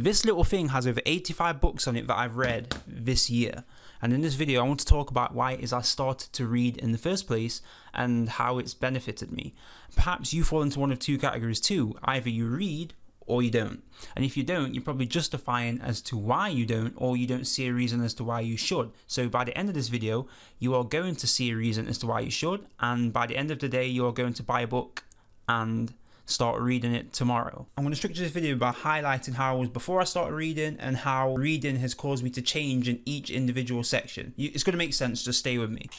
This little thing has over 85 books on it that I've read this year. And in this video, I want to talk about why it is I started to read in the first place and how it's benefited me. Perhaps you fall into one of two categories too. Either you read or you don't. And if you don't, you're probably justifying as to why you don't, or you don't see a reason as to why you should. So by the end of this video, you are going to see a reason as to why you should. And by the end of the day, you are going to buy a book and start reading it tomorrow. I'm going to structure this video by highlighting how I was before I started reading and how reading has caused me to change in each individual section. It's going to make sense, just stay with me.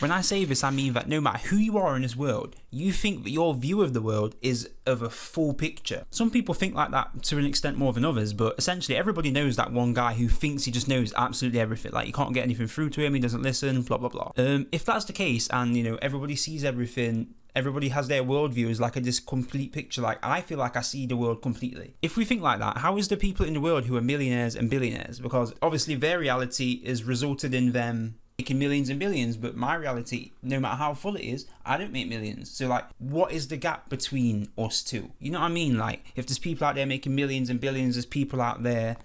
When I say this, I mean that no matter who you are in this world, you think that your view of the world is of a full picture. Some people think like that to an extent more than others, but essentially everybody knows that one guy who thinks he just knows absolutely everything. Like, you can't get anything through to him, he doesn't listen, blah blah blah. If that's the case, and everybody sees everything, everybody has their worldview as like this complete picture. Like, I feel like I see the world completely. If we think like that, how is the people in the world who are millionaires and billionaires? Because obviously their reality is resulted in them making millions and billions, but my reality, no matter how full it is, I don't make millions. So like, what is the gap between us two? You know what I mean? Like, if there's people out there making millions and billions, there's people out there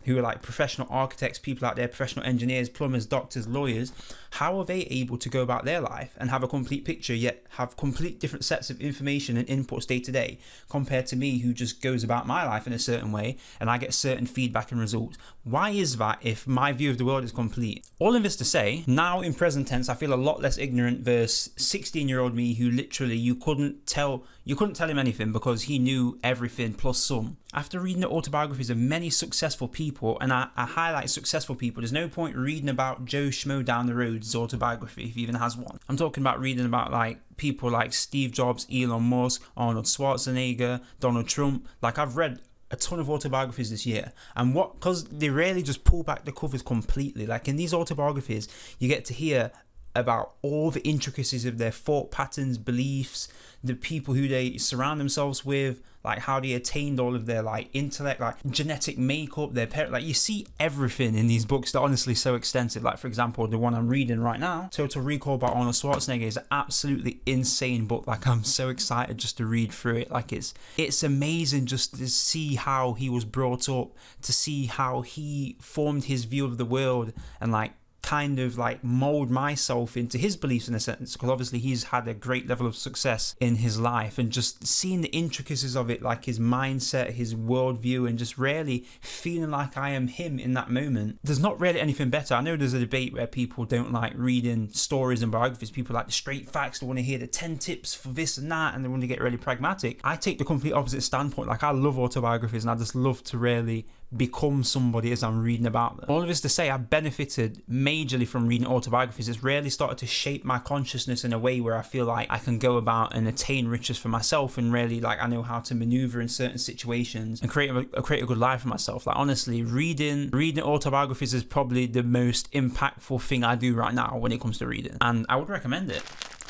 who are like professional architects, people out there, professional engineers, plumbers, doctors, lawyers. How are they able to go about their life and have a complete picture, yet have complete different sets of information and inputs day to day, compared to me, who just goes about my life in a certain way and I get certain feedback and results? Why is that if my view of the world is complete? All of this to say, now in present tense, I feel a lot less ignorant versus 16-year-old me, who literally you couldn't tell him anything because he knew everything plus some. After reading the autobiographies of many successful people, and I highlight successful people, there's no point reading about Joe Schmo down the road's autobiography if he even has one. I'm talking about reading about like people like Steve Jobs, Elon Musk, Arnold Schwarzenegger, Donald Trump. Like, I've read a ton of autobiographies this year, and because they rarely just pull back the covers completely. Like, in these autobiographies, you get to hear about all the intricacies of their thought patterns, beliefs, the people who they surround themselves with, like how they attained all of their like intellect, like genetic makeup, their parent. Like, you see everything in these books. They're honestly so extensive. Like, for example, the one I'm reading right now, Total Recall by Arnold Schwarzenegger, is an absolutely insane book. Like, I'm so excited just to read through it. Like, it's amazing just to see how he was brought up, to see how he formed his view of the world, and like kind of like mold myself into his beliefs in a sense, because obviously he's had a great level of success in his life, and just seeing the intricacies of it, like his mindset, his worldview, and just really feeling like I am him in that moment. There's not really anything better. I know there's a debate where people don't like reading stories and biographies. People like the straight facts, they want to hear the 10 tips for this and that, and they want to get really pragmatic. I take the complete opposite standpoint. Like, I love autobiographies, and I just love to really become somebody as I'm reading about them. All of this to say, I benefited majorly from reading autobiographies. It's really started to shape my consciousness in a way where I feel like I can go about and attain riches for myself, and really like I know how to maneuver in certain situations and create a good life for myself. Like, honestly, reading autobiographies is probably the most impactful thing I do right now when it comes to reading, and I would recommend it.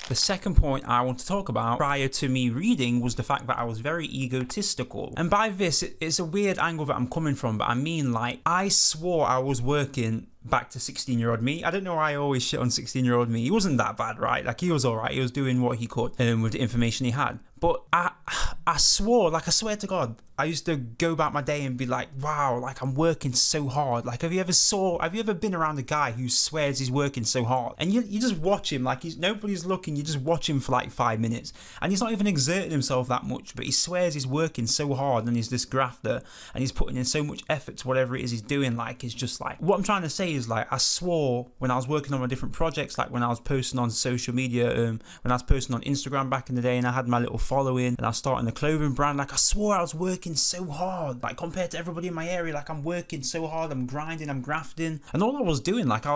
The second point I want to talk about prior to me reading was the fact that I was very egotistical. And by this, it's a weird angle that I'm coming from, but I mean, like, I swore I was working back to 16-year-old me. I don't know why I always shit on 16-year-old me. He wasn't that bad, right? Like, he was alright. He was doing what he could with the information he had. But I swore, like, I swear to God, I used to go about my day and be like, wow, like, I'm working so hard. Like, have you ever been around a guy who swears he's working so hard? And you just watch him, like, nobody's looking, you just watch him for like 5 minutes. And he's not even exerting himself that much, but he swears he's working so hard, and he's this grafter, and he's putting in so much effort to whatever it is he's doing. Like, it's just like, what I'm trying to say is, like, I swore when I was working on my different projects, like when I was posting on social media, when I was posting on Instagram back in the day, and I had my little following, and I was starting a clothing brand, like, I swore I was working so hard, like, compared to everybody in my area. Like, I'm working so hard, I'm grinding, I'm grafting, and all I was doing, like,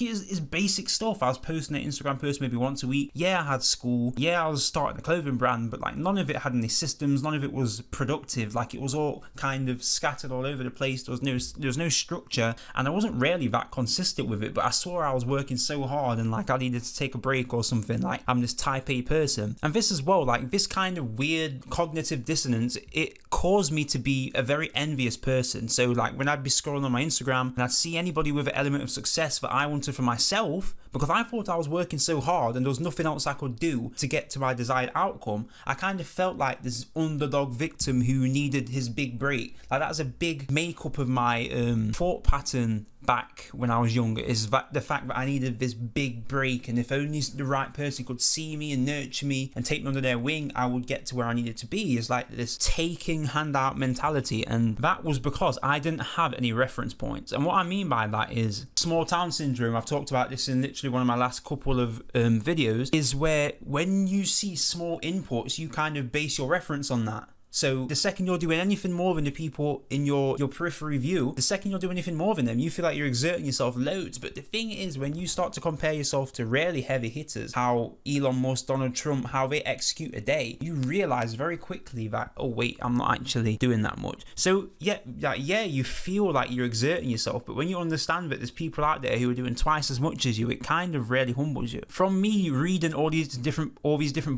it's basic stuff. I was posting an Instagram post maybe once a week. Yeah, I had school. Yeah, I was starting a clothing brand, but like, none of it had any systems, none of it was productive. Like, it was all kind of scattered all over the place. There was no structure, and I wasn't really that that consistent with it, but I saw I was working so hard and like I needed to take a break or something. Like I'm this type A person. And this as well, like this kind of weird cognitive dissonance, it caused me to be a very envious person. So like when I'd be scrolling on my Instagram and I'd see anybody with an element of success that I wanted for myself, because I thought I was working so hard and there was nothing else I could do to get to my desired outcome, I kind of felt like this underdog victim who needed his big break. Like that's a big makeup of my thought pattern back when I was younger, is that the fact that I needed this big break, and if only the right person could see me and nurture me and take me under their wing, I would get to where I needed to be. Is like this taking handout mentality, and that was because I didn't have any reference points. And what I mean by that is small town syndrome. I've talked about this in literally one of my last couple of videos, is where when you see small inputs, you kind of base your reference on that. So the second you're doing anything more than the people in your periphery view, the second you're doing anything more than them, you feel like you're exerting yourself loads. But the thing is, when you start to compare yourself to really heavy hitters, how Elon Musk, Donald Trump, how they execute a day, you realize very quickly that, oh wait, I'm not actually doing that much. So yeah, you feel like you're exerting yourself, but when you understand that there's people out there who are doing twice as much as you, it kind of really humbles you. From me reading all these different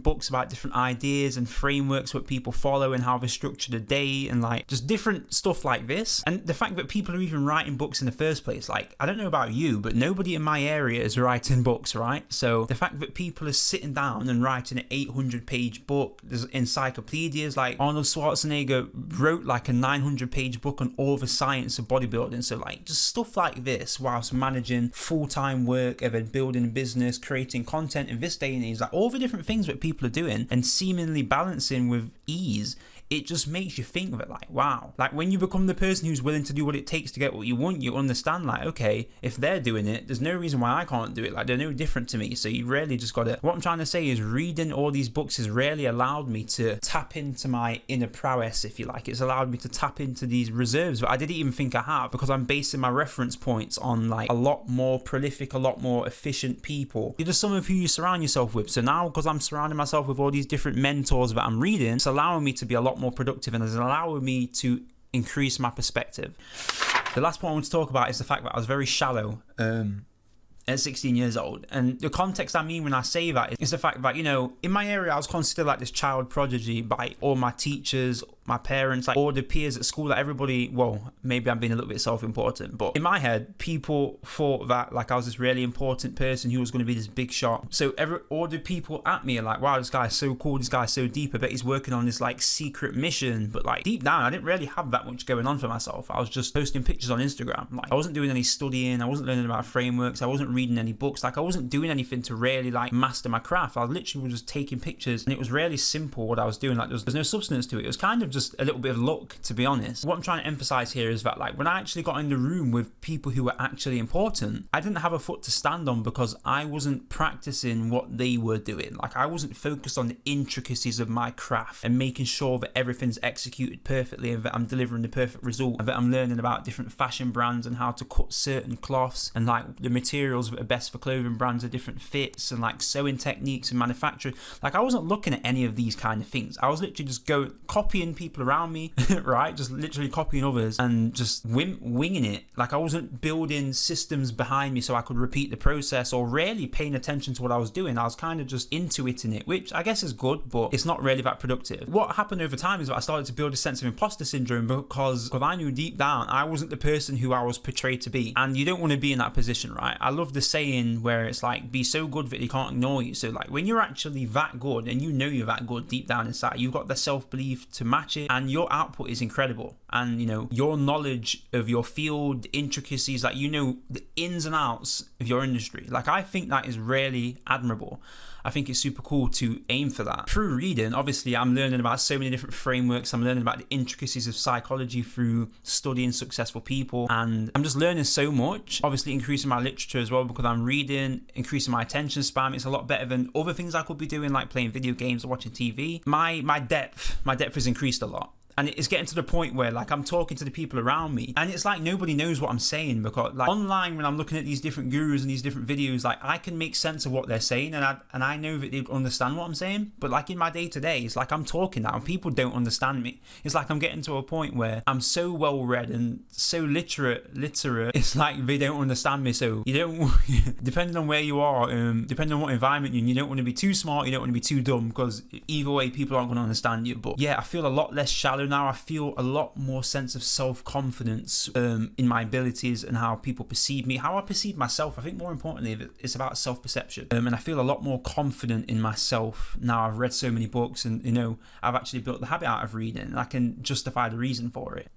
books about different ideas and frameworks that people follow and how they structure the day and like just different stuff like this, and the fact that people are even writing books in the first place, like I don't know about you, but nobody in my area is writing books, right? So the fact that people are sitting down and writing an 800-page book, there's encyclopedias, like Arnold Schwarzenegger wrote like a 900-page book on all the science of bodybuilding. So like just stuff like this whilst managing full-time work and then building a business, creating content in this day and age, like all the different things that people are doing and seemingly balancing with ease, it just makes you think of it like, wow. Like when you become the person who's willing to do what it takes to get what you want, you understand like, okay, if they're doing it, there's no reason why I can't do it. Like they're no different to me. So you really just got to, what I'm trying to say is reading all these books has really allowed me to tap into my inner prowess, if you like. It's allowed me to tap into these reserves that I didn't even think I have, because I'm basing my reference points on like a lot more prolific, a lot more efficient people. You're just some of who you surround yourself with. So now, because I'm surrounding myself with all these different mentors that I'm reading, it's allowing me to be a lot more productive and is allowing me to increase my perspective. The last point I want to talk about is the fact that I was very shallow at 16 years old. And the context I mean when I say that is the fact that, you know, in my area I was considered like this child prodigy by all my teachers, my parents, like all the peers at school, that everybody, well, maybe I'm being a little bit self-important, but in my head, people thought that like I was this really important person who was going to be this big shot. So all the people at me are like, wow, this guy's so cool, this guy's so deep, I bet he's working on this like secret mission. But like deep down, I didn't really have that much going on for myself. I was just posting pictures on Instagram. Like I wasn't doing any studying, I wasn't learning about frameworks, I wasn't reading any books, like I wasn't doing anything to really like master my craft. I literally was just taking pictures, and it was really simple what I was doing. Like there's no substance to it. It was kind of just a little bit of luck, to be honest. What I'm trying to emphasize here is that like when I actually got in the room with people who were actually important, I didn't have a foot to stand on because I wasn't practicing what they were doing. Like I wasn't focused on the intricacies of my craft and making sure that everything's executed perfectly and that I'm delivering the perfect result, and that I'm learning about different fashion brands and how to cut certain cloths and like the materials that are best for clothing brands are different fits and like sewing techniques and manufacturing. Like I wasn't looking at any of these kind of things. I was literally just copying people around me, right? Just literally copying others and just winging it. Like I wasn't building systems behind me so I could repeat the process or really paying attention to what I was doing. I was kind of just intuiting it, which I guess is good, but it's not really that productive. What happened over time is that I started to build a sense of imposter syndrome because I knew deep down I wasn't the person who I was portrayed to be. And you don't want to be in that position, right? I love the saying where it's like, be so good that they can't ignore you. So like when you're actually that good and you know you're that good deep down inside, you've got the self-belief to match it, and your output is incredible. And you know, your knowledge of your field, the intricacies, like you know the ins and outs of your industry. Like I think that is really admirable. I think it's super cool to aim for that. Through reading, obviously, I'm learning about so many different frameworks. I'm learning about the intricacies of psychology through studying successful people. And I'm just learning so much. Obviously, increasing my literature as well because I'm reading, increasing my attention span. It's a lot better than other things I could be doing, like playing video games or watching TV. My depth has increased a lot. And it's getting to the point where like I'm talking to the people around me and it's like nobody knows what I'm saying, because like online when I'm looking at these different gurus and these different videos, like I can make sense of what they're saying and I know that they understand what I'm saying. But like in my day to day, it's like I'm talking now and people don't understand me. It's like I'm getting to a point where I'm so well read and so literate, it's like they don't understand me. So you don't, depending on where you are, depending on what environment you're in, you don't want to be too smart, you don't want to be too dumb, because either way people aren't going to understand you. But yeah, I feel a lot less shallow now. I feel a lot more sense of self-confidence in my abilities and how people perceive me, how I perceive myself. I think more importantly, it's about self-perception. And I feel a lot more confident in myself now. I've read so many books and, you know, I've actually built the habit out of reading and I can justify the reason for it.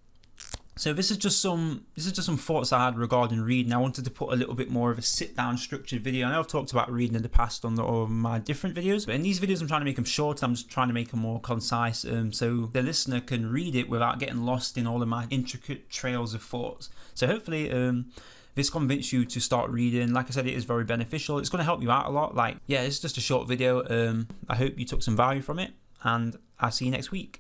So this is just some thoughts I had regarding reading. I wanted to put a little bit more of a sit-down structured video. I know I've talked about reading in the past on my different videos, but in these videos I'm trying to make them short. I'm just trying to make them more concise, so the listener can read it without getting lost in all of my intricate trails of thoughts. So hopefully this convinced you to start reading. Like I said, it is very beneficial. It's going to help you out a lot. Like, yeah, it's just a short video. I hope you took some value from it, and I'll see you next week.